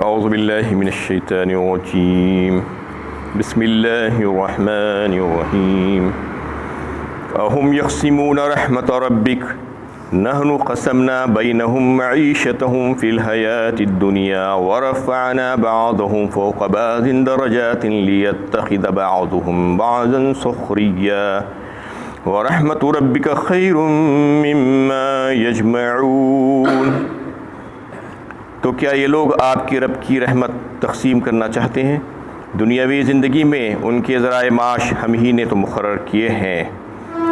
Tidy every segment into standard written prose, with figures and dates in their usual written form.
اعوذ باللہ من الشیطان الرجیم بسم اللہ الرحمن الرحیم اہم یقسمون رحمت ربک نحن قسمنا بینہم معیشتہم فی الحیاۃ الدنیا ورفعنا بعضهم فوق بعض درجات لیتخذ بعضهم بعضا سخریا ورحمت ربک خیر مما یجمعون۔ تو کیا یہ لوگ آپ کی رب کی رحمت تقسیم کرنا چاہتے ہیں؟ دنیاوی زندگی میں ان کے ذرائع معاش ہم ہی نے تو مقرر کیے ہیں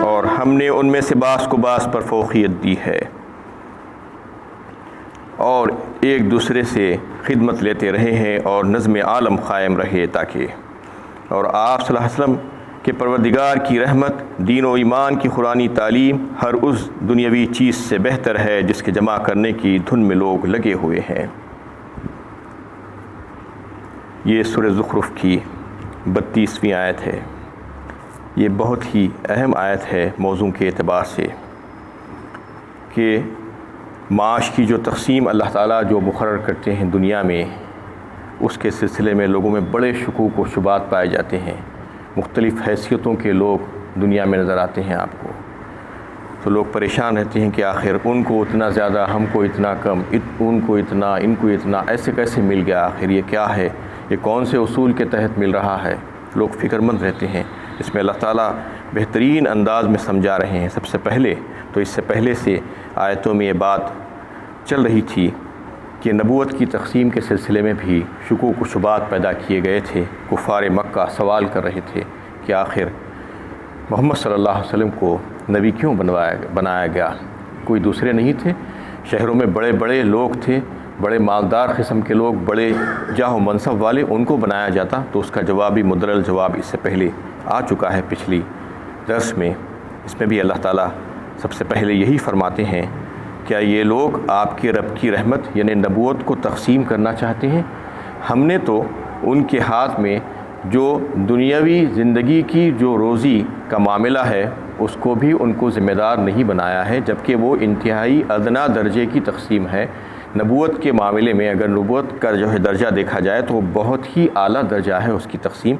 اور ہم نے ان میں سے بعض کو بعض پر فوقیت دی ہے اور ایک دوسرے سے خدمت لیتے رہے ہیں اور نظم عالم قائم رہے تاکہ اور آپ صلی اللہ علیہ وسلم کہ پروردگار کی رحمت دین و ایمان کی قرآنی تعلیم ہر اس دنیاوی چیز سے بہتر ہے جس کے جمع کرنے کی دھن میں لوگ لگے ہوئے ہیں۔ یہ سورہ زخرف کی 32ویں آیت ہے۔ یہ بہت ہی اہم آیت ہے موضوع کے اعتبار سے کہ معاش کی جو تقسیم اللہ تعالیٰ جو مقرر کرتے ہیں دنیا میں، اس کے سلسلے میں لوگوں میں بڑے شکوک و شبہات پائے جاتے ہیں۔ مختلف حیثیتوں کے لوگ دنیا میں نظر آتے ہیں آپ کو، تو لوگ پریشان رہتے ہیں کہ آخر ان کو اتنا زیادہ، ہم کو اتنا کم، ان کو اتنا، ان کو اتنا، ایسے کیسے مل گیا؟ آخر یہ کیا ہے؟ یہ کون سے اصول کے تحت مل رہا ہے؟ لوگ فکر مند رہتے ہیں۔ اس میں اللہ تعالیٰ بہترین انداز میں سمجھا رہے ہیں۔ سب سے پہلے تو اس سے پہلے سے آیتوں میں یہ بات چل رہی تھی کہ نبوت کی تقسیم کے سلسلے میں بھی شکوک و شبہات پیدا کیے گئے تھے۔ کفار مکہ سوال کر رہے تھے کہ آخر محمد صلی اللہ علیہ وسلم کو نبی کیوں بنایا گیا؟ کوئی دوسرے نہیں تھے؟ شہروں میں بڑے بڑے لوگ تھے، بڑے مالدار قسم کے لوگ، بڑے جاہ و منصب والے، ان کو بنایا جاتا۔ تو اس کا جوابی مدلل جواب اس سے پہلے آ چکا ہے پچھلی درس میں۔ اس میں بھی اللہ تعالیٰ سب سے پہلے یہی فرماتے ہیں، کیا یہ لوگ آپ کے رب کی رحمت یعنی نبوت کو تقسیم کرنا چاہتے ہیں؟ ہم نے تو ان کے ہاتھ میں جو دنیاوی زندگی کی جو روزی کا معاملہ ہے اس کو بھی ان کو ذمہ دار نہیں بنایا ہے، جبکہ وہ انتہائی ادنا درجے کی تقسیم ہے۔ نبوت کے معاملے میں اگر نبوت کا جو ہے درجہ دیکھا جائے تو وہ بہت ہی اعلیٰ درجہ ہے اس کی تقسیم،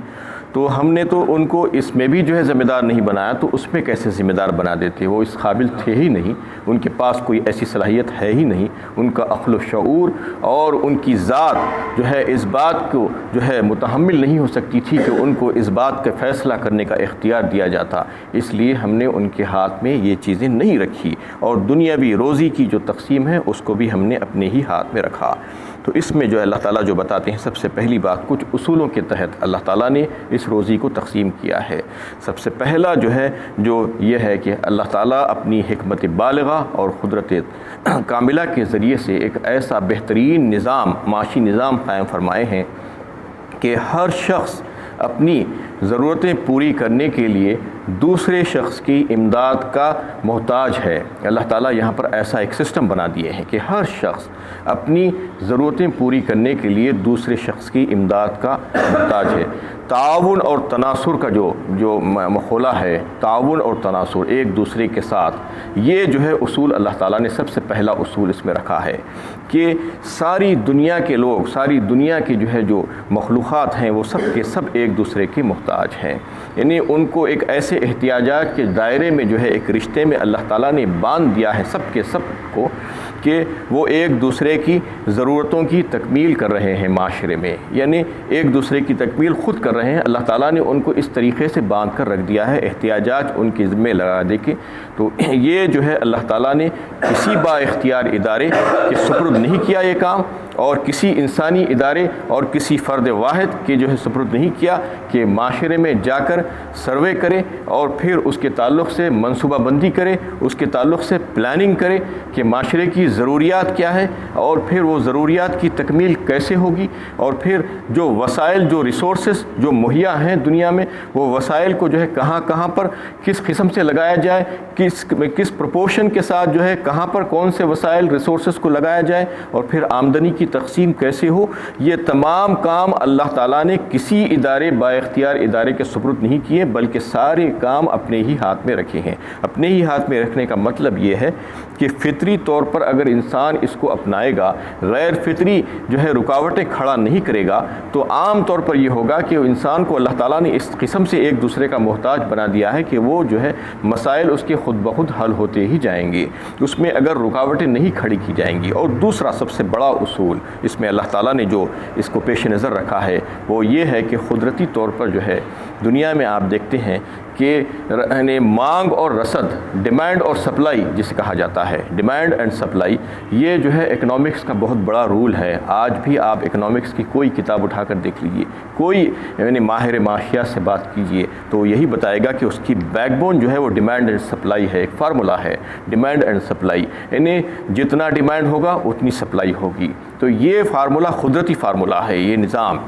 تو ہم نے تو ان کو اس میں بھی جو ہے ذمہ دار نہیں بنایا، تو اس میں کیسے ذمہ دار بنا دیتے؟ وہ اس قابل تھے ہی نہیں، ان کے پاس کوئی ایسی صلاحیت ہے ہی نہیں، ان کا عقل و شعور اور ان کی ذات جو ہے اس بات کو جو ہے متحمل نہیں ہو سکتی تھی کہ ان کو اس بات کا فیصلہ کرنے کا اختیار دیا جاتا۔ اس لیے ہم نے ان کے ہاتھ میں یہ چیزیں نہیں رکھی، اور دنیاوی روزی کی جو تقسیم ہے اس کو بھی ہم نے اپنے ہی ہاتھ میں رکھا۔ تو اس میں جو اللہ تعالیٰ جو بتاتے ہیں، سب سے پہلی بات کچھ اصولوں کے تحت اللہ تعالیٰ نے اس روزی کو تقسیم کیا ہے۔ سب سے پہلا جو ہے جو یہ ہے کہ اللہ تعالیٰ اپنی حکمت بالغہ اور قدرت کاملہ کے ذریعے سے ایک ایسا بہترین نظام، معاشی نظام قائم فرمائے ہیں کہ ہر شخص اپنی ضرورتیں پوری کرنے کے لیے دوسرے شخص کی امداد کا محتاج ہے۔ اللہ تعالیٰ یہاں پر ایسا ایک سسٹم بنا دیے ہیں کہ ہر شخص اپنی ضرورتیں پوری کرنے کے لیے دوسرے شخص کی امداد کا محتاج ہے۔ تعاون اور تناصر کا جو مقولہ ہے، تعاون اور تناصر ایک دوسرے کے ساتھ، یہ جو ہے اصول اللہ تعالیٰ نے سب سے پہلا اصول اس میں رکھا ہے کہ ساری دنیا کے لوگ، ساری دنیا کے جو مخلوقات ہیں وہ سب کے سب ایک دوسرے کے محتاج ہیں، یعنی ان کو ایک ایسے احتیاجات کے دائرے میں جو ہے ایک رشتے میں اللہ تعالیٰ نے باندھ دیا ہے سب کے سب کو، کہ وہ ایک دوسرے کی ضرورتوں کی تکمیل کر رہے ہیں معاشرے میں، یعنی ایک دوسرے کی تکمیل خود کر رہے ہیں۔ اللہ تعالیٰ نے ان کو اس طریقے سے باندھ کر رکھ دیا ہے، احتیاجات ان کے ذمہ لگا دے کے۔ تو یہ جو ہے اللہ تعالیٰ نے کسی با اختیار ادارے کے سپرد نہیں کیا یہ کام، اور کسی انسانی ادارے اور کسی فرد واحد کے جو ہے سپرد نہیں کیا کہ معاشرے میں جا کر سروے کرے اور پھر اس کے تعلق سے منصوبہ بندی کرے، اس کے تعلق سے پلاننگ کرے کہ معاشرے کی ضروریات کیا ہے اور پھر وہ ضروریات کی تکمیل کیسے ہوگی، اور پھر جو وسائل، جو ریسورسز جو مہیا ہیں دنیا میں، وہ وسائل کو جو ہے کہاں کہاں پر کس قسم سے لگایا جائے، کس پروپورشن کے ساتھ جو ہے کہاں پر کون سے وسائل ریسورسز کو لگایا جائے، اور پھر آمدنی کی تقسیم کیسے ہو۔ یہ تمام کام اللہ تعالیٰ نے کسی ادارے با اختیار ادارے کے سپرد نہیں کیے، بلکہ سارے کام اپنے ہی ہاتھ میں رکھے ہیں۔ اپنے ہی ہاتھ میں رکھنے کا مطلب یہ ہے کہ فطری طور پر اگر انسان اس کو اپنائے گا، غیر فطری جو ہے رکاوٹیں کھڑا نہیں کرے گا، تو عام طور پر یہ ہوگا کہ انسان کو اللہ تعالیٰ نے اس قسم سے ایک دوسرے کا محتاج بنا دیا ہے کہ وہ جو ہے مسائل اس کے خود بخود حل ہوتے ہی جائیں گے، اس میں اگر رکاوٹیں نہیں کھڑی کی جائیں گی۔ اور دوسرا سب سے بڑا اصول اس میں اللہ تعالیٰ نے جو اس کو پیش نظر رکھا ہے وہ یہ ہے کہ قدرتی طور پر جو ہے دنیا میں آپ دیکھتے ہیں کہ مانگ اور رسد، ڈیمانڈ اور سپلائی جسے کہا جاتا ہے، ڈیمانڈ اینڈ سپلائی، یہ جو ہے اکنامکس کا بہت بڑا رول ہے۔ آج بھی آپ اکنامکس کی کوئی کتاب اٹھا کر دیکھ لیجئے، کوئی ماہر معاشیات سے بات کیجئے تو وہ یہی بتائے گا کہ اس کی بیک بون جو ہے وہ ڈیمانڈ اینڈ سپلائی ہے، ایک فارمولا ہے ڈیمانڈ اینڈ سپلائی، یعنی جتنا ڈیمانڈ ہوگا اتنی سپلائی ہوگی۔ تو یہ فارمولا قدرتی فارمولا ہے، یہ نظام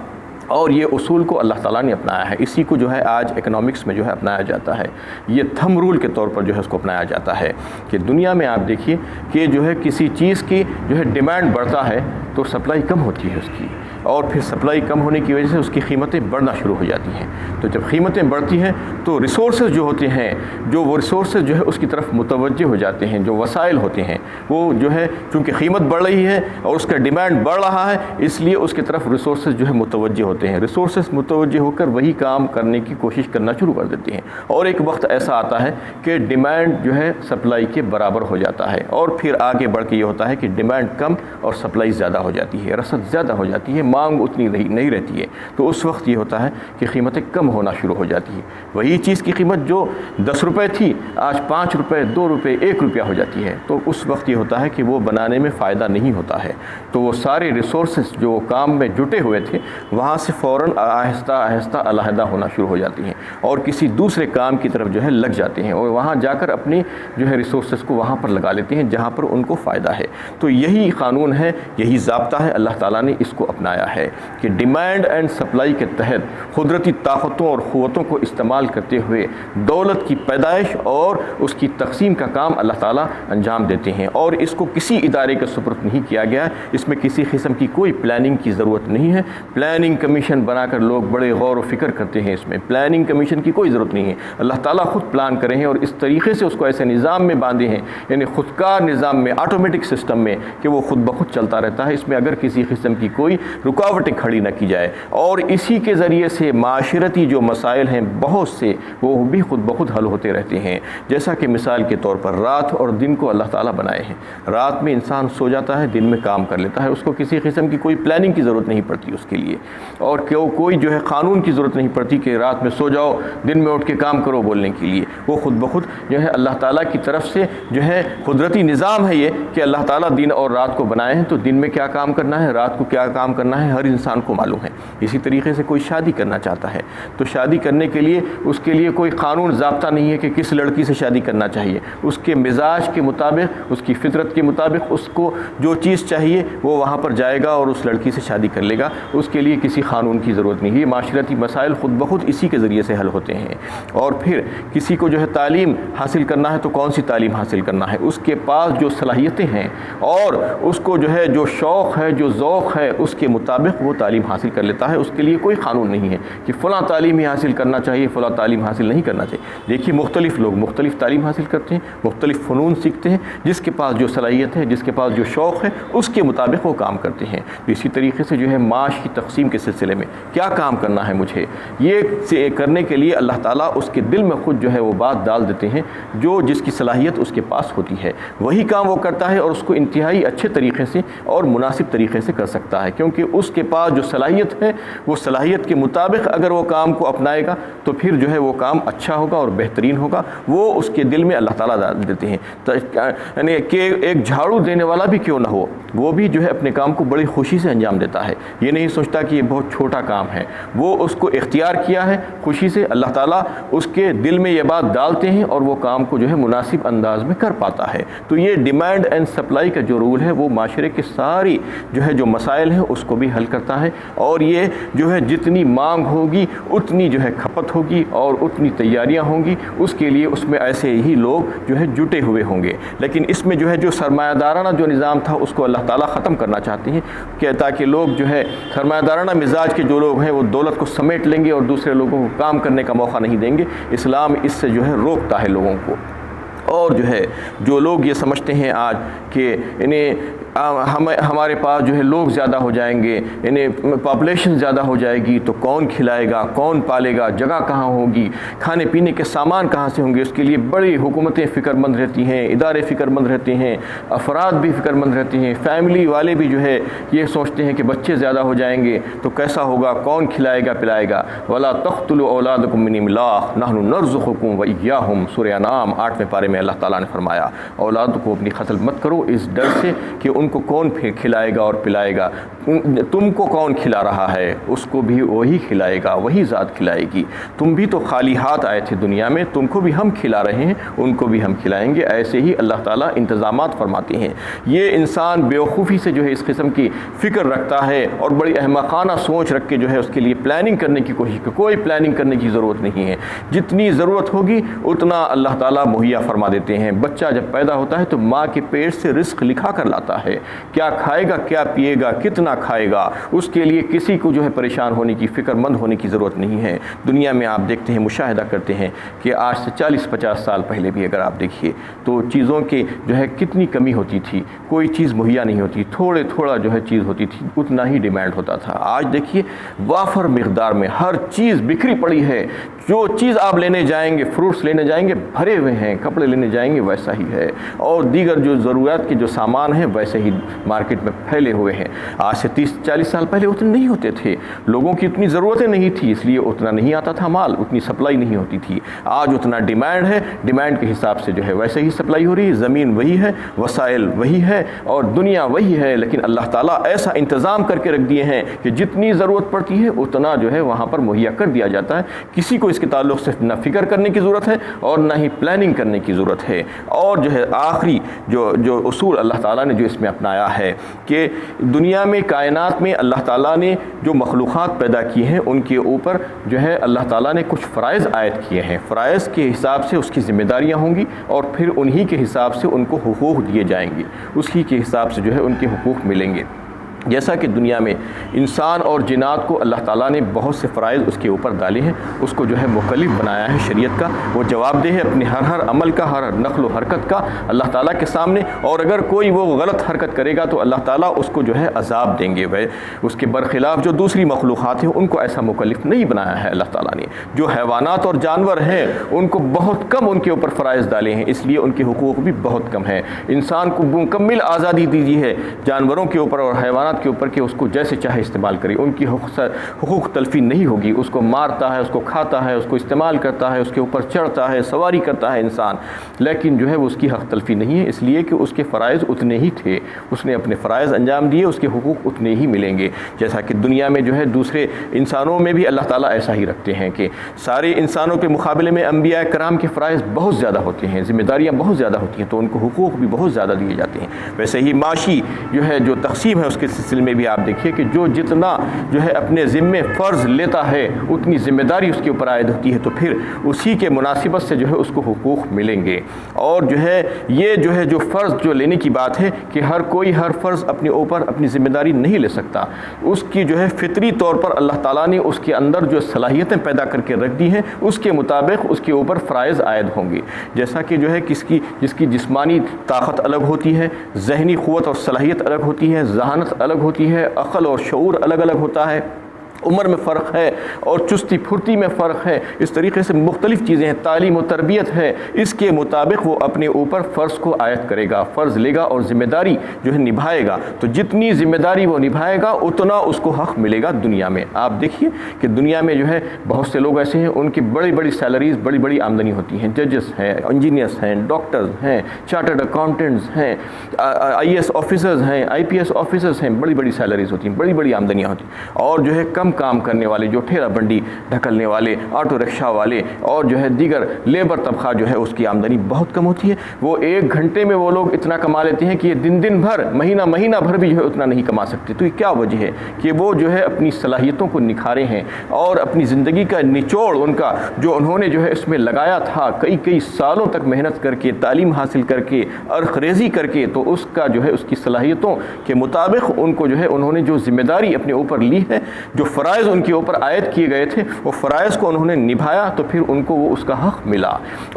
اور یہ اصول کو اللہ تعالیٰ نے اپنایا ہے، اسی کو جو ہے آج اکنامکس میں جو ہے اپنایا جاتا ہے، یہ تھم رول کے طور پر جو ہے اس کو اپنایا جاتا ہے کہ دنیا میں آپ دیکھیے کہ جو ہے کسی چیز کی جو ہے ڈیمانڈ بڑھتا ہے تو سپلائی کم ہوتی ہے اس کی، اور پھر سپلائی کم ہونے کی وجہ سے اس کی قیمتیں بڑھنا شروع ہو جاتی ہیں۔ تو جب قیمتیں بڑھتی ہیں تو ریسورسز جو ہوتے ہیں، جو وہ ریسورسز جو ہے اس کی طرف متوجہ ہو جاتے ہیں، جو وسائل ہوتے ہیں وہ جو ہے چونکہ قیمت بڑھ رہی ہے اور اس کا ڈیمانڈ بڑھ رہا ہے، اس لیے اس کی طرف ریسورسز جو ہے متوجہ ہوتے ہیں، ریسورسز متوجہ ہو کر وہی کام کرنے کی کوشش کرنا شروع کر دیتے ہیں، اور ایک وقت ایسا آتا ہے کہ ڈیمانڈ جو ہے سپلائی کے برابر ہو جاتا ہے، اور پھر آگے بڑھ کے یہ ہوتا ہے کہ ڈیمانڈ کم اور سپلائی زیادہ ہو جاتی ہے، رسد زیادہ ہو جاتی ہے، مانگ اتنی نہیں رہتی ہے، تو اس وقت یہ ہوتا ہے کہ قیمتیں کم ہونا شروع ہو جاتی ہیں، وہی چیز کی قیمت جو 10 روپے تھی آج 5 روپے، 2 روپے، 1 روپیہ ہو جاتی ہے، تو اس وقت یہ ہوتا ہے کہ وہ بنانے میں فائدہ نہیں ہوتا ہے، تو وہ سارے ریسورسز جو کام میں جٹے ہوئے تھے وہاں سے فوراً آہستہ آہستہ علیحدہ ہونا شروع ہو جاتی ہیں اور کسی دوسرے کام کی طرف جو ہے لگ جاتے ہیں، اور وہاں جا کر اپنی جو ہے ریسورسز کو وہاں پر لگا لیتے ہیں جہاں پر ان کو فائدہ ہے۔ تو یہی قانون ہے، یہی ضابطہ ہے، اللہ تعالیٰ نے اس کو اپنایا ہے کہ ڈیمانڈ اینڈ سپلائی کے تحت قدرتی طاقتوں اور قوتوں کو استعمال کرتے ہوئے دولت کی پیدائش اور اس کی تقسیم کا کام اللہ تعالیٰ انجام دیتے ہیں، اور اس کو کسی ادارے کے سپرد نہیں کیا گیا، اس میں کسی قسم کی کوئی پلاننگ کی ضرورت نہیں ہے۔ پلاننگ کمیشن بنا کر لوگ بڑے غور و فکر کرتے ہیں، اس میں پلاننگ کمیشن کی کوئی ضرورت نہیں ہے، اللہ تعالیٰ خود پلان کرے ہیں اور اس طریقے سے اس کو ایسے نظام میں باندھے ہیں، یعنی خودکار نظام میں، آٹومیٹک سسٹم میں، کہ وہ خود بخود چلتا رہتا ہے، اس میں اگر کسی قسم کی کوئی رکاوٹیں کھڑی نہ کی جائے، اور اسی کے ذریعے سے معاشرتی جو مسائل ہیں بہت سے وہ بھی خود بخود حل ہوتے رہتے ہیں۔ جیسا کہ مثال کے طور پر رات اور دن کو اللہ تعالیٰ بنائے ہیں، رات میں انسان سو جاتا ہے، دن میں کام کر لیتا ہے، اس کو کسی قسم کی کوئی پلاننگ کی ضرورت نہیں پڑتی اس کے لیے، اور کوئی جو ہے قانون کی ضرورت نہیں پڑتی کہ رات میں سو جاؤ دن میں اٹھ کے کام کرو بولنے کے لیے، وہ خود بخود جو ہے اللہ تعالیٰ کی طرف سے جو ہے قدرتی نظام ہے یہ کہ اللہ تعالیٰ دن اور رات کو بنائے ہیں، تو دن میں کیا کام کرنا ہے، رات کو کیا کام کرنا ہے، ہر انسان کو معلوم ہے۔ اسی طریقے سے کوئی شادی کرنا چاہتا ہے تو شادی کرنے کے لیے اس کے لیے کوئی قانون ضابطہ نہیں ہے کہ کس لڑکی سے شادی کرنا چاہیے، اس کے مزاج کے مطابق، اس کی فطرت کے مطابق اس کو جو چیز چاہیے وہ وہاں پر جائے گا اور اس لڑکی سے شادی کر لے گا، اس کے لیے کسی قانون کی ضرورت نہیں ہے۔ یہ معاشرتی مسائل خود بخود اسی کے ذریعے سے حل ہوتے ہیں۔ اور پھر کسی کو جو ہے تعلیم حاصل کرنا ہے تو کون سی تعلیم حاصل کرنا ہے، اس کے پاس جو صلاحیتیں ہیں اور اس کو جو ہے جو شوق ہے، جو ذوق ہے، اس کے مطابق وہ تعلیم حاصل کر لیتا ہے، اس کے لیے کوئی قانون نہیں ہے کہ فلاں تعلیم ہی حاصل کرنا چاہیے، فلاں تعلیم حاصل نہیں کرنا چاہیے۔ دیکھیے مختلف لوگ مختلف تعلیم حاصل کرتے ہیں، مختلف فنون سیکھتے ہیں، جس کے پاس جو صلاحیت ہے، جس کے پاس جو شوق ہے، اس کے مطابق وہ کام کرتے ہیں۔ اسی طریقے سے جو ہے معاش کی تقسیم کے سلسلے میں کیا کام کرنا ہے مجھے، یہ کرنے کے لیے اللہ تعالیٰ اس کے دل میں خود جو ہے وہ بات ڈال دیتے ہیں، جو جس کی صلاحیت اس کے پاس ہوتی ہے وہی کام وہ کرتا ہے، اور اس کو انتہائی اچھے طریقے سے اور مناسب طریقے سے کر سکتا ہے، کیونکہ اس کے پاس جو صلاحیت ہے وہ صلاحیت کے مطابق اگر وہ کام کو اپنائے گا تو پھر جو ہے وہ کام اچھا ہوگا اور بہترین ہوگا، وہ اس کے دل میں اللہ تعالیٰ ڈال دیتے ہیں۔ یعنی کہ ایک جھاڑو دینے والا بھی کیوں نہ ہو، وہ بھی جو ہے اپنے کام کو بڑی خوشی سے انجام دیتا ہے، یہ نہیں سوچتا کہ یہ بہت چھوٹا کام ہے، وہ اس کو اختیار کیا ہے خوشی سے، اللہ تعالیٰ اس کے دل میں یہ بات ڈالتے ہیں اور وہ کام کو جو ہے مناسب انداز میں کر پاتا ہے۔ تو یہ ڈیمانڈ اینڈ سپلائی کا جو رول ہے وہ معاشرے کے ساری جو ہے جو مسائل ہیں اس کو بھی حل کرتا ہے، اور یہ جو ہے جتنی مانگ ہوگی اتنی جو ہے کھپت ہوگی اور اتنی تیاریاں ہوں گی، اس کے لیے اس میں ایسے ہی لوگ جو ہے جٹے ہوئے ہوں گے۔ لیکن اس میں جو ہے جو سرمایہ دارانہ جو نظام تھا اس کو اللہ تعالیٰ ختم کرنا چاہتے ہیں کہ تاکہ لوگ جو ہے سرمایہ دارانہ مزاج کے جو لوگ ہیں وہ دولت کو سمیٹ لیں گے اور دوسرے لوگوں کو کام کرنے کا موقع نہیں دیں گے۔ اسلام اس سے جو ہے روکتا ہے لوگوں کو، اور جو ہے جو لوگ یہ سمجھتے ہیں آج کہ انہیں ہمارے پاس جو ہے لوگ زیادہ ہو جائیں گے، انہیں پاپولیشن زیادہ ہو جائے گی تو کون کھلائے گا، کون پالے گا، جگہ کہاں ہوگی، کھانے پینے کے سامان کہاں سے ہوں گے، اس کے لیے بڑی حکومتیں فکر مند رہتی ہیں، ادارے فکر مند رہتے ہیں، افراد بھی فکر مند رہتے ہیں، فیملی والے بھی جو ہے یہ سوچتے ہیں کہ بچے زیادہ ہو جائیں گے تو کیسا ہوگا، کون کھلائے گا پلائے گا۔ وَلَا تَقْتُلُوا أَوْلَادَكُم مِّنْ إِمْلَاقٍ نَحْنُ نَرْزُقُكُم وَإِيَّاهُمْ، سورہ انعام 8ویں پارے میں اللہ تعالیٰ نے فرمایا اولاد کو اپنی قتل مت کرو اس ڈر سے کہ ان کو کون پھر کھلائے گا اور پلائے گا، تم کو کون کھلا رہا ہے اس کو بھی وہی کھلائے گا، وہی ذات کھلائے گی، تم بھی تو خالی ہاتھ آئے تھے دنیا میں، تم کو بھی ہم کھلا رہے ہیں، ان کو بھی ہم کھلائیں گے۔ ایسے ہی اللہ تعالیٰ انتظامات فرماتے ہیں۔ یہ انسان بیوقوفی سے جو ہے اس قسم کی فکر رکھتا ہے اور بڑی احمقانہ سوچ رکھ کے جو ہے اس کے لیے پلاننگ کرنے کی کوشش کرے۔ کوئی پلاننگ کرنے کی ضرورت نہیں ہے، جتنی ضرورت ہوگی اتنا اللہ تعالیٰ مہیا فرما دیتے ہیں۔ بچہ جب پیدا ہوتا ہے تو ماں کے پیٹ سے رزق لکھا کر لاتا ہے، کیا کھائے گا، کیا پیے گا، کتنا کھائے گا، اس کے لیے کسی کو جو ہے پریشان ہونے کی، فکر مند ہونے کی ضرورت نہیں ہے۔ دنیا میں آپ دیکھتے ہیں، مشاہدہ کرتے ہیں کہ آج سے 40-50 سال پہلے بھی اگر آپ دیکھیے تو چیزوں کی جو ہے کتنی کمی ہوتی تھی، کوئی چیز مہیا نہیں ہوتی، تھوڑا جو ہے چیز ہوتی تھی، اتنا ہی ڈیمانڈ ہوتا تھا۔ آج دیکھیے وافر مقدار میں ہر چیز بکھری پڑی ہے، جو چیز آپ لینے جائیں گے، فروٹس لینے جائیں گے بھرے ہوئے ہیں، کپڑے لینے جائیں گے ویسا ہی ہے، اور دیگر جو ضروریات کے جو سامان ہیں ویسے ہی مارکیٹ میں پھیلے ہوئے ہیں۔ آج سے 30-40 سال پہلے اتنے نہیں ہوتے تھے، لوگوں کی اتنی ضرورتیں نہیں تھی، اس لیے اتنا نہیں آتا تھا مال، اتنی سپلائی نہیں ہوتی تھی۔ آج اتنا ڈیمانڈ ہے، ڈیمانڈ کے حساب سے جو ہے ویسے ہی سپلائی ہو رہی ہے، زمین وہی ہے، وسائل وہی ہے اور دنیا وہی ہے، لیکن اللہ تعالیٰ ایسا انتظام کر کے رکھ دیے ہیں کہ جتنی ضرورت پڑتی ہے اتنا جو ہے وہاں پر مہیا کر دیا جاتا ہے۔ کسی کو اس کے تعلق سے نہ فکر کرنے کی ضرورت ہے اور نہ ہی پلاننگ کرنے کی ضرورت ہے۔ اور جو ہے آخری جو اصول اللہ تعالیٰ نے جو اس میں اپنایا ہے کہ دنیا میں، کائنات میں اللہ تعالیٰ نے جو مخلوقات پیدا کی ہیں ان کے اوپر جو ہے اللہ تعالیٰ نے کچھ فرائض عائد کیے ہیں، فرائض کے حساب سے اس کی ذمہ داریاں ہوں گی اور پھر انہی کے حساب سے ان کو حقوق دیے جائیں گے، اسی کے حساب سے جو ہے ان کے حقوق ملیں گے۔ جیسا کہ دنیا میں انسان اور جنات کو اللہ تعالیٰ نے بہت سے فرائض اس کے اوپر ڈالے ہیں، اس کو جو ہے مکلف بنایا ہے شریعت کا، وہ جواب دہ ہے اپنے ہر عمل کا، ہر نقل و حرکت کا اللہ تعالیٰ کے سامنے، اور اگر کوئی وہ غلط حرکت کرے گا تو اللہ تعالیٰ اس کو جو ہے عذاب دیں گے۔ اس کے برخلاف جو دوسری مخلوقات ہیں ان کو ایسا مکلف نہیں بنایا ہے اللہ تعالیٰ نے۔ جو حیوانات اور جانور ہیں ان کو بہت کم ان کے اوپر فرائض ڈالے ہیں، اس لیے ان کے حقوق بھی بہت کم ہیں۔ انسان کو مکمل آزادی دیجیے ہے جانوروں کے اوپر اور حیوانات کے اوپر کہ اس کو جیسے چاہے استعمال کرے، ان کی حقوق تلفی نہیں ہوگی، اس کو مارتا ہے، اس کو کھاتا ہے، اس کو استعمال کرتا ہے، اس کے اوپر چڑھتا ہے، سواری کرتا ہے انسان، لیکن جو ہے وہ اس کی حق تلفی نہیں ہے، اس لیے کہ اس کے فرائض اتنے ہی تھے، اس نے اپنے فرائض انجام دیے، اس کے حقوق اتنے ہی ملیں گے۔ جیسا کہ دنیا میں جو ہے دوسرے انسانوں میں بھی اللہ تعالیٰ ایسا ہی رکھتے ہیں کہ سارے انسانوں کے مقابلے میں انبیاء کرام کے فرائض بہت زیادہ ہوتے ہیں، ذمہ داریاں بہت زیادہ ہوتی ہیں، تو ان کو حقوق بھی بہت زیادہ دیے جاتے ہیں۔ ویسے ہی معاشی جو ہے جو تقسیم ہے اس کے سلسلے میں بھی آپ دیکھیے کہ جو جتنا جو ہے اپنے ذمے فرض لیتا ہے اتنی ذمہ داری اس کے اوپر عائد ہوتی ہے، تو پھر اسی کے مناسبت سے جو ہے اس کو حقوق ملیں گے۔ اور جو ہے یہ جو ہے جو فرض جو لینے کی بات ہے کہ ہر کوئی ہر فرض اپنے اوپر اپنی ذمہ داری نہیں لے سکتا، اس کی جو ہے فطری طور پر اللہ تعالیٰ نے اس کے اندر جو صلاحیتیں پیدا کر کے رکھ دی ہیں اس کے مطابق اس کے اوپر فرائض عائد ہوں گے۔ جیسا کہ جو ہے جس کی جسمانی طاقت الگ ہوتی ہے، ذہنی قوت اور صلاحیت الگ ہوتی ہے، ذہانت الگ ہوتی ہے، عقل اور شعور الگ الگ ہوتا ہے، عمر میں فرق ہے اور چستی پھرتی میں فرق ہے، اس طریقے سے مختلف چیزیں ہیں، تعلیم و تربیت ہے، اس کے مطابق وہ اپنے اوپر فرض کو عائد کرے گا، فرض لے گا اور ذمہ داری جو ہے نبھائے گا، تو جتنی ذمہ داری وہ نبھائے گا اتنا اس کو حق ملے گا دنیا میں۔ آپ دیکھیے کہ دنیا میں جو ہے بہت سے لوگ ایسے ہیں ان کی بڑی بڑی سیلریز، بڑی بڑی آمدنی ہوتی ہیں، ججز ہیں، انجینئرس ہیں، ڈاکٹرز ہیں، چارٹرڈ اکاؤنٹنٹس ہیں، IAS آفیسرز ہیں، IPS آفیسرز ہیں، بڑی بڑی سیلریز ہوتی ہیں، بڑی بڑی آمدنیاں ہوتی ہیں، اور جو ہے کام کرنے والے، جو ٹھیلا بنڈی ڈھکلنے والے، آٹو رکشہ والے اور جو ہے دیگر لیبر طبقہ جو ہے اس کی آمدنی بہت کم ہوتی ہے۔ وہ 1 گھنٹے میں وہ لوگ اتنا کما لیتے ہیں کہ یہ دن بھر، مہینہ بھر بھی جو ہے اتنا نہیں کما سکتے۔ تو یہ کیا وجہ ہے کہ وہ جو ہے اپنی صلاحیتوں کو نکھارے ہیں اور اپنی زندگی کا نچوڑ ان کا جو انہوں نے جو ہے اس میں لگایا تھا، کئی سالوں تک محنت کر کے، تعلیم حاصل کر کے، عرق ریزی کر کے، تو اس کا جو ہے اس کی صلاحیتوں کے مطابق ان کو جو ہے انہوں نے جو ذمہ داری اپنے اوپر لی ہے، جو فرائض ان کے اوپر عائد کیے گئے تھے وہ فرائض کو انہوں نے نبھایا تو پھر ان کو وہ اس کا حق ملا،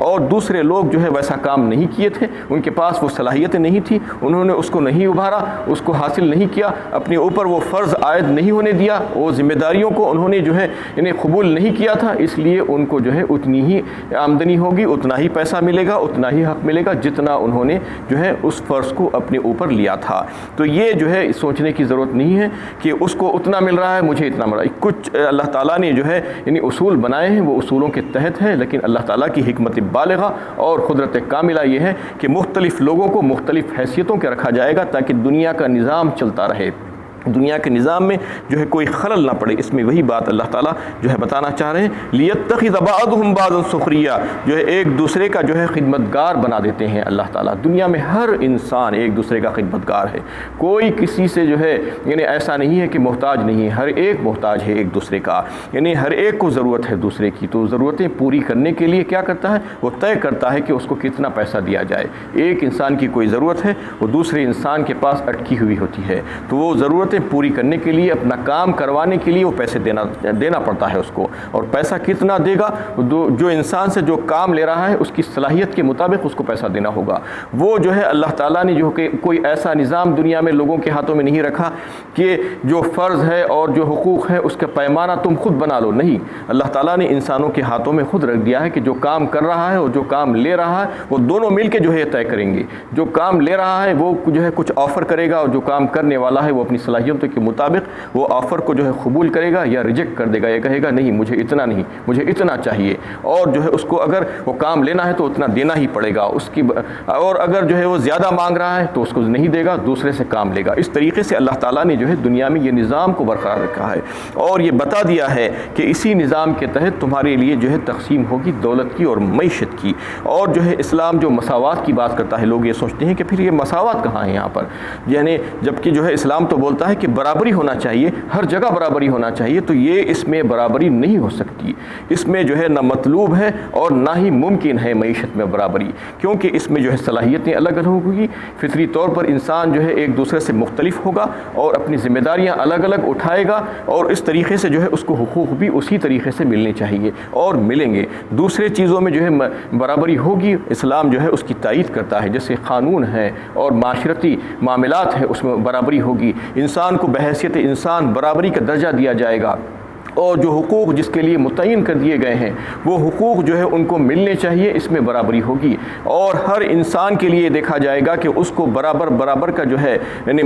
اور دوسرے لوگ جو ہے ویسا کام نہیں کیے تھے، ان کے پاس وہ صلاحیتیں نہیں تھی، انہوں نے اس کو نہیں ابھارا، اس کو حاصل نہیں کیا، اپنے اوپر وہ فرض عائد نہیں ہونے دیا، وہ ذمہ داریوں کو انہوں نے جو ہے انہیں قبول نہیں کیا تھا، اس لیے ان کو جو ہے اتنی ہی آمدنی ہوگی، اتنا ہی پیسہ ملے گا، اتنا ہی حق ملے گا جتنا انہوں نے جو ہے اس فرض کو اپنے اوپر لیا تھا۔ تو یہ جو ہے سوچنے کی ضرورت نہیں ہے کہ اس کو اتنا مل رہا ہے مجھے اتنا مل رہا ہے۔ کچھ اللہ تعالیٰ نے جو ہے یعنی اصول بنائے ہیں، وہ اصولوں کے تحت ہے، لیکن اللہ تعالیٰ کی حکمت بالغہ اور قدرت کاملہ یہ ہے کہ مختلف لوگوں کو مختلف حیثیتوں کے رکھا جائے گا تاکہ دنیا کا نظام چلتا رہے، دنیا کے نظام میں جو ہے کوئی خلل نہ پڑے۔ اس میں وہی بات اللہ تعالیٰ جو ہے بتانا چاہ رہے ہیں، لیتخذ بعضهم بعضا سخریا، جو ہے ایک دوسرے کا جو ہے خدمتگار بنا دیتے ہیں اللہ تعالیٰ۔ دنیا میں ہر انسان ایک دوسرے کا خدمتگار ہے، کوئی کسی سے جو ہے یعنی ایسا نہیں ہے کہ محتاج نہیں ہے، ہر ایک محتاج ہے ایک دوسرے کا، یعنی ہر ایک کو ضرورت ہے دوسرے کی۔ تو ضرورتیں پوری کرنے کے لیے کیا کرتا ہے، وہ طے کرتا ہے کہ اس کو کتنا پیسہ دیا جائے۔ ایک انسان کی کوئی ضرورت ہے، وہ دوسرے انسان کے پاس اٹکی ہوئی ہوتی ہے، تو وہ ضرورتیں پوری کرنے کے لیے، اپنا کام کروانے کے لیے وہ پیسے دینا پڑتا ہے اس کو، اور پیسہ کتنا دے گا، جو انسان سے جو کام لے رہا ہے اس کی صلاحیت کے مطابق اس کو پیسہ دینا ہوگا۔ وہ جو ہے اللہ تعالیٰ نے جو کہ کوئی ایسا نظام دنیا میں لوگوں کے ہاتھوں میں نہیں رکھا کہ جو فرض ہے اور جو حقوق ہے اس کا پیمانہ تم خود بنا لو، نہیں، اللہ تعالیٰ نے انسانوں کے ہاتھوں میں خود رکھ دیا ہے کہ جو کام کر رہا ہے اور جو کام لے رہا ہے وہ دونوں مل کے جو ہے طے کریں گے۔ جو کام لے رہا ہے وہ جو ہے کچھ آفر کرے گا، اور جو کام کرنے والا ہے وہ اپنی صلاحیتوں کے مطابق وہ آفر کو جو ہے قبول کرے گا یا ریجیکٹ کر دے گا، یہ کہے گا نہیں مجھے اتنا نہیں، مجھے اتنا چاہیے، اور جو ہے اس کو اگر وہ کام لینا ہے تو اتنا دینا ہی پڑے گا اس کی، اور اگر جو ہے وہ زیادہ مانگ رہا ہے تو اس کو نہیں دے گا، دوسرے سے کام لے گا۔ اس طریقے سے اللہ تعالیٰ نے جو ہے دنیا میں یہ نظام کو برقرار رکھا ہے، اور یہ بتا دیا ہے کہ اسی نظام کے تحت تمہارے لیے جو ہے تقسیم ہوگی دولت کی اور معیشت کی۔ اور جو ہے اسلام جو مساوات کی بات کرتا ہے، لوگ یہ سوچتے ہیں کہ پھر یہ مساوات کہاں ہے یہاں پر، یعنی جبکہ جو ہے اسلام تو بولتا ہے کہ برابری ہونا چاہیے، ہر جگہ برابری ہونا چاہیے، تو یہ اس میں برابری نہیں ہو سکتی، اس میں جو ہے نہ مطلوب ہے اور نہ ہی ممکن ہے معیشت میں برابری، کیونکہ اس میں جو ہے صلاحیتیں الگ الگ ہوگی، فطری طور پر انسان جو ہے ایک دوسرے سے مختلف ہوگا اور اپنی ذمہ داریاں الگ الگ اٹھائے گا، اور اس طریقے سے جو ہے اس کو حقوق بھی اسی طریقے سے ملنے چاہیے اور ملیں گے۔ دوسرے چیزوں میں جو ہے برابری ہوگی، اسلام جو ہے اس کی تائید کرتا ہے، جیسے قانون ہے اور معاشرتی معاملات ہے اس میں برابری ہوگی، انسان کو بحیثیت انسان برابری کا درجہ دیا جائے گا، اور جو حقوق جس کے لیے متعین کر دیے گئے ہیں وہ حقوق جو ہے ان کو ملنے چاہیے، اس میں برابری ہوگی، اور ہر انسان کے لیے دیکھا جائے گا کہ اس کو برابر کا جو ہے یعنی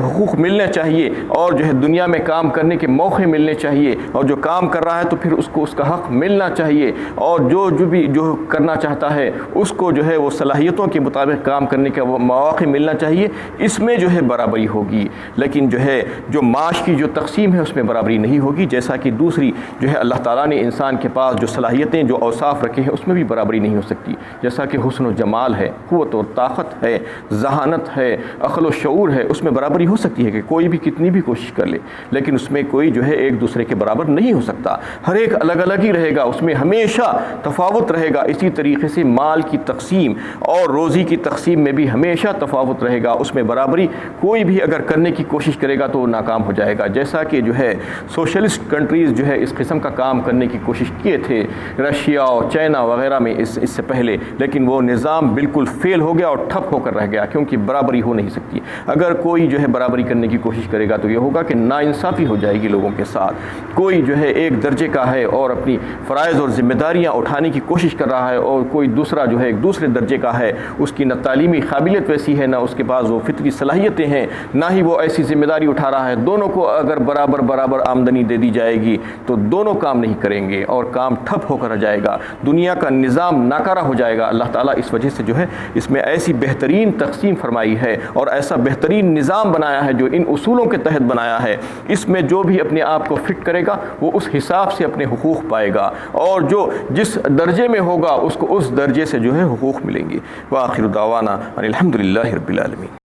حقوق ملنا چاہیے، اور جو ہے دنیا میں کام کرنے کے موقع ملنے چاہیے، اور جو کام کر رہا ہے تو پھر اس کو اس کا حق ملنا چاہیے، اور جو کرنا چاہتا ہے اس کو جو ہے وہ صلاحیتوں کے مطابق کام کرنے کا مواقع ملنا چاہیے، اس میں جو ہے برابری ہوگی۔ لیکن جو ہے جو معاش کی جو تقسیم ہے اس میں برابری نہیں ہوگی، جیسا کہ دوسری جو ہے اللہ تعالیٰ نے انسان کے پاس جو صلاحیتیں جو اوصاف رکھے ہیں اس میں بھی برابری نہیں ہو سکتی، جیسا کہ حسن و جمال ہے، قوت و طاقت ہے، ذہانت ہے، عقل و شعور ہے، اس میں برابری ہو سکتی ہے کہ کوئی بھی کتنی بھی کوشش کر لے، لیکن اس میں کوئی جو ہے ایک دوسرے کے برابر نہیں ہو سکتا، ہر ایک الگ الگ ہی رہے گا، اس میں ہمیشہ تفاوت رہے گا۔ اسی طریقے سے مال کی تقسیم اور روزی کی تقسیم میں بھی ہمیشہ تفاوت رہے گا، اس میں برابری کوئی بھی اگر کرنے کی کوشش کرے گا تو وہ ناکام ہو جائے گا، جیسا کہ جو ہے سوشلسٹ کنٹریز جو ہے اس قسم کا کام کرنے کی کوشش کیے تھے، رشیا اور چائنا وغیرہ میں اس سے پہلے، لیکن وہ نظام بالکل فیل ہو گیا اور ٹھپ ہو کر رہ گیا، کیونکہ برابری ہو نہیں سکتی۔ اگر کوئی جو ہے برابری کرنے کی کوشش کرے گا تو یہ ہوگا کہ ناانصافی ہو جائے گی لوگوں کے ساتھ، کوئی جو ہے ایک درجے کا ہے اور اپنی فرائض اور ذمہ داریاں اٹھانے کی کوشش کر رہا ہے، اور کوئی دوسرا جو ہے ایک دوسرے درجے کا ہے، اس کی نہ تعلیمی قابلیت ویسی ہے، نہ اس کے پاس وہ فطری صلاحیتیں ہیں، نہ ہی وہ ایسی ذمہ داری اٹھا رہا ہے۔ دونوں کو اگر برابر آمدنی دے دی جائے گی تو دونوں کام نہیں کریں گے اور کام ٹھپ ہو کر رہ جائے گا، دنیا کا نظام ناکارہ ہو جائے گا۔ اللہ تعالیٰ اس وجہ سے جو ہے اس میں ایسی بہترین تقسیم فرمائی ہے اور ایسا بہترین نظام بنایا ہے جو ان اصولوں کے تحت بنایا ہے، اس میں جو بھی اپنے آپ کو فٹ کرے گا وہ اس حساب سے اپنے حقوق پائے گا، اور جو جس درجے میں ہوگا اس کو اس درجے سے جو ہے حقوق ملیں گے۔ وآخر دعوانا ان الحمد للہ رب العالمین۔